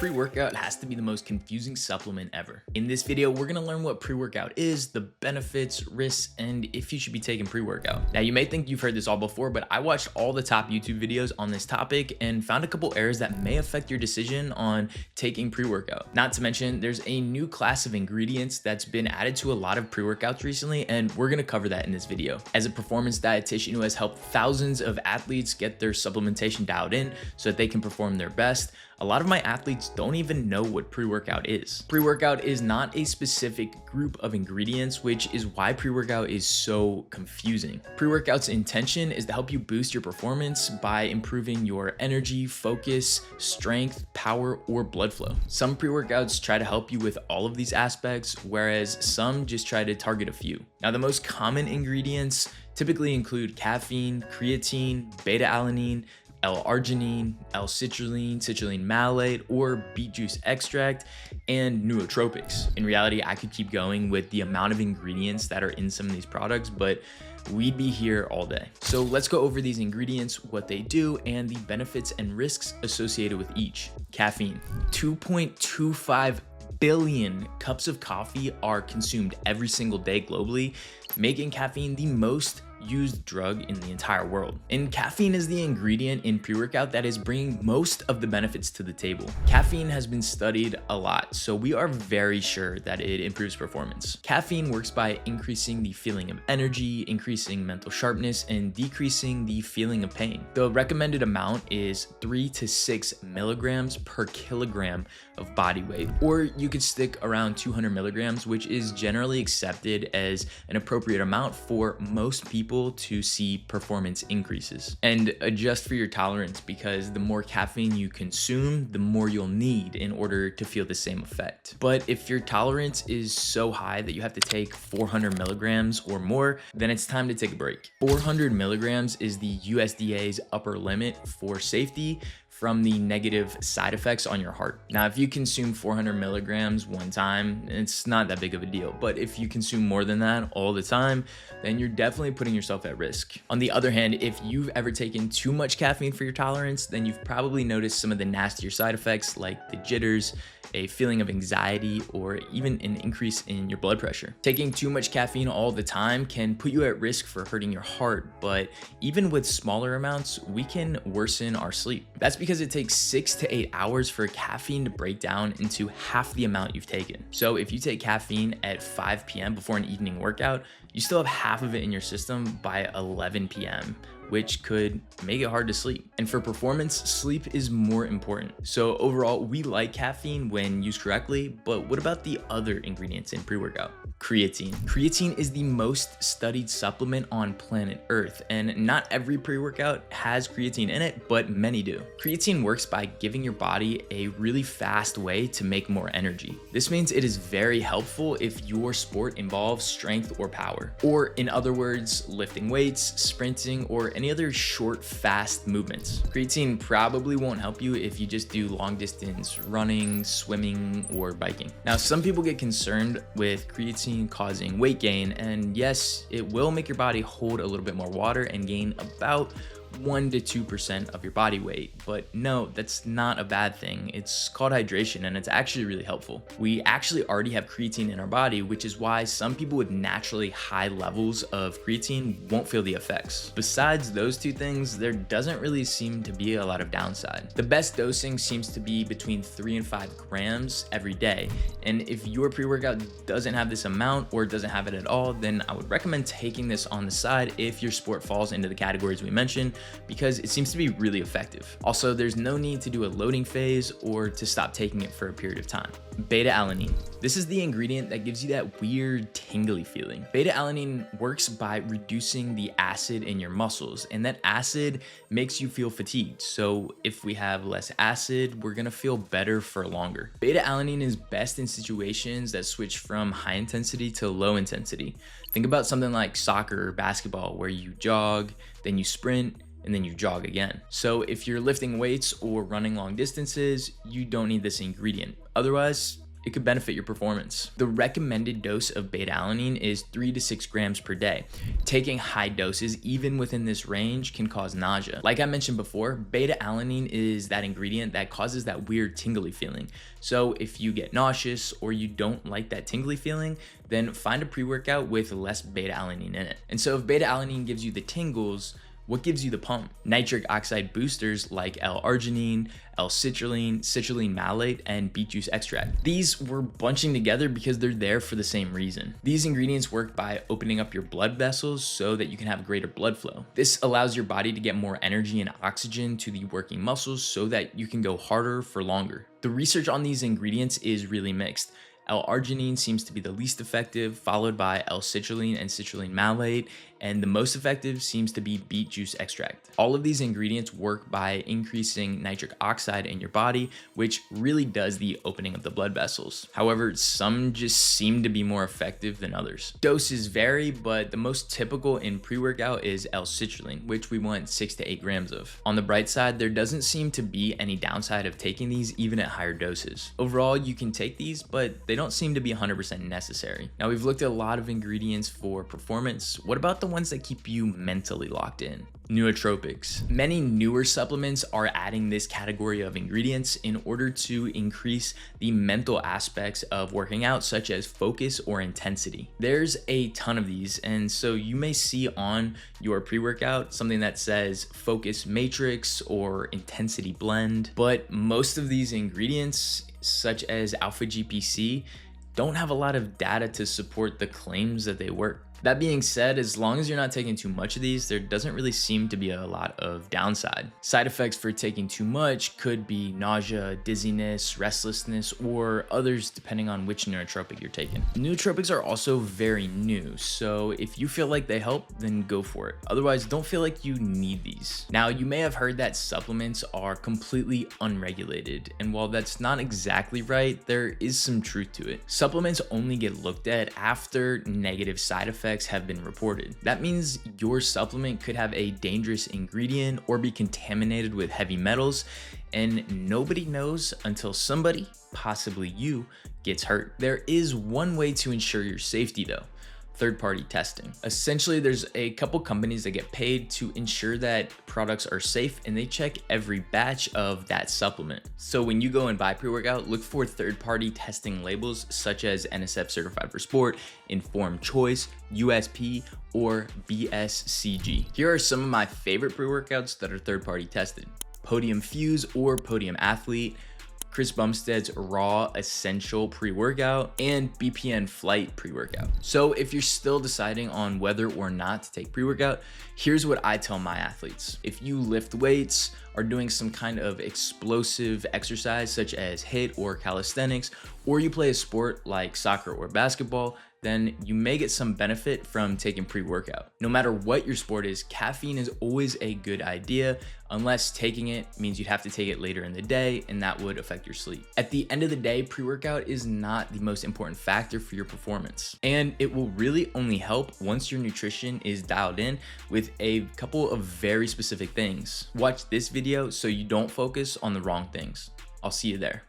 Pre-workout has to be the most confusing supplement ever. In this video, we're gonna learn what pre-workout is, the benefits, risks, and if you should be taking pre-workout. Now, you may think you've heard this all before, but I watched all the top YouTube videos on this topic and found a couple errors that may affect your decision on taking pre-workout. Not to mention, there's a new class of ingredients that's been added to a lot of pre-workouts recently, and we're gonna cover that in this video. As a performance dietitian who has helped thousands of athletes get their supplementation dialed in so that they can perform their best, a lot of my athletes don't even know what pre-workout is. Pre-workout is not a specific group of ingredients, which is why pre-workout is so confusing. Pre-workout's intention is to help you boost your performance by improving your energy, focus, strength, power, or blood flow. Some pre-workouts try to help you with all of these aspects, whereas some just try to target a few. Now, the most common ingredients typically include caffeine, creatine, beta-alanine, L-arginine, L-citrulline, citrulline malate, or beet juice extract, and nootropics. In reality, I could keep going with the amount of ingredients that are in some of these products, but we'd be here all day. So let's go over these ingredients, what they do, and the benefits and risks associated with each. Caffeine. 2.25 billion cups of coffee are consumed every single day globally, making caffeine the most used drug in the entire world. And caffeine is the ingredient in pre-workout that is bringing most of the benefits to the table. Caffeine has been studied a lot, so we are very sure that it improves performance. Caffeine works by increasing the feeling of energy, increasing mental sharpness, and decreasing the feeling of pain. The recommended amount is 3 to 6 milligrams per kilogram of body weight, or you could stick around 200 milligrams, which is generally accepted as an appropriate amount for most people to see performance increases. And adjust for your tolerance, because the more caffeine you consume, the more you'll need in order to feel the same effect. But if your tolerance is so high that you have to take 400 milligrams or more, then it's time to take a break. 400 milligrams is the USDA's upper limit for safety from the negative side effects on your heart. Now, if you consume 400 milligrams one time, it's not that big of a deal. But if you consume more than that all the time, then you're definitely putting yourself at risk. On the other hand, if you've ever taken too much caffeine for your tolerance, then you've probably noticed some of the nastier side effects like the jitters, a feeling of anxiety, or even an increase in your blood pressure. Taking too much caffeine all the time can put you at risk for hurting your heart, but even with smaller amounts, we can worsen our sleep. That's because it takes 6 to 8 hours for caffeine to break down into half the amount you've taken. So if you take caffeine at 5 p.m. before an evening workout, you still have half of it in your system by 11 p.m., which could make it hard to sleep. And for performance, sleep is more important. So overall, we like caffeine when used correctly, but what about the other ingredients in pre-workout? Creatine. Creatine is the most studied supplement on planet Earth, and not every pre-workout has creatine in it, but many do. Creatine works by giving your body a really fast way to make more energy. This means it is very helpful if your sport involves strength or power, or in other words, lifting weights, sprinting, or any other short, fast movements. Creatine probably won't help you if you just do long distance running, swimming, or biking. Now, some people get concerned with creatine causing weight gain, and yes, it will make your body hold a little bit more water and gain about 1 to 2% of your body weight. But no, that's not a bad thing. It's called hydration, and it's actually really helpful. We actually already have creatine in our body, which is why some people with naturally high levels of creatine won't feel the effects. Besides those two things, there doesn't really seem to be a lot of downside. The best dosing seems to be between 3 and 5 grams every day. And if your pre-workout doesn't have this amount or doesn't have it at all, then I would recommend taking this on the side if your sport falls into the categories we mentioned, because it seems to be really effective. Also, there's no need to do a loading phase or to stop taking it for a period of time. Beta-alanine. This is the ingredient that gives you that weird tingly feeling. Beta-alanine works by reducing the acid in your muscles, and that acid makes you feel fatigued. So if we have less acid, we're gonna feel better for longer. Beta-alanine is best in situations that switch from high intensity to low intensity. Think about something like soccer or basketball, where you jog, then you sprint, and then you jog again. So if you're lifting weights or running long distances, you don't need this ingredient. Otherwise, it could benefit your performance. The recommended dose of beta-alanine is 3 to 6 grams per day. Taking high doses, even within this range, can cause nausea. Like I mentioned before, beta-alanine is that ingredient that causes that weird tingly feeling. So if you get nauseous or you don't like that tingly feeling, then find a pre-workout with less beta-alanine in it. And so if beta-alanine gives you the tingles, what gives you the pump? Nitric oxide boosters like L-arginine, L-citrulline, citrulline malate, and beet juice extract. These we're bunching together because they're there for the same reason. These ingredients work by opening up your blood vessels so that you can have greater blood flow. This allows your body to get more energy and oxygen to the working muscles so that you can go harder for longer. The research on these ingredients is really mixed. L-arginine seems to be the least effective, followed by L-citrulline and citrulline malate, and the most effective seems to be beet juice extract. All of these ingredients work by increasing nitric oxide in your body, which really does the opening of the blood vessels. However, some just seem to be more effective than others. Doses vary, but the most typical in pre-workout is L-citrulline, which we want 6 to 8 grams of. On the bright side, there doesn't seem to be any downside of taking these even at higher doses. Overall, you can take these, but they don't seem to be 100% necessary. Now, we've looked at a lot of ingredients for performance. What about the ones that keep you mentally locked in? Nootropics. Many newer supplements are adding this category of ingredients in order to increase the mental aspects of working out, such as focus or intensity. There's a ton of these, and so you may see on your pre-workout something that says focus matrix or intensity blend, but most of these ingredients, such as alpha GPC, don't have a lot of data to support the claims that they work. That being said, as long as you're not taking too much of these, there doesn't really seem to be a lot of downside. Side effects for taking too much could be nausea, dizziness, restlessness, or others depending on which nootropic you're taking. Nootropics are also very new, so if you feel like they help, then go for it. Otherwise, don't feel like you need these. Now, you may have heard that supplements are completely unregulated, and while that's not exactly right, there is some truth to it. Supplements only get looked at after negative side effects have been reported. That means your supplement could have a dangerous ingredient or be contaminated with heavy metals, and nobody knows until somebody, possibly you, gets hurt. There is one way to ensure your safety though: third-party testing. Essentially, there's a couple companies that get paid to ensure that products are safe, and they check every batch of that supplement. So when you go and buy pre-workout, look for third-party testing labels such as NSF Certified for Sport, Informed Choice, USP, or BSCG. Here are some of my favorite pre-workouts that are third-party tested: Podium Fuse or Podium Athlete, Chris Bumstead's Raw Essential pre-workout, and BPN Flight pre-workout. So if you're still deciding on whether or not to take pre-workout, here's what I tell my athletes. If you lift weights, are doing some kind of explosive exercise such as HIIT or calisthenics, or you play a sport like soccer or basketball, then you may get some benefit from taking pre-workout. No matter what your sport is, caffeine is always a good idea, unless taking it means you'd have to take it later in the day, and that would affect your sleep. At the end of the day, pre-workout is not the most important factor for your performance, and it will really only help once your nutrition is dialed in with a couple of very specific things. Watch this video so you don't focus on the wrong things. I'll see you there.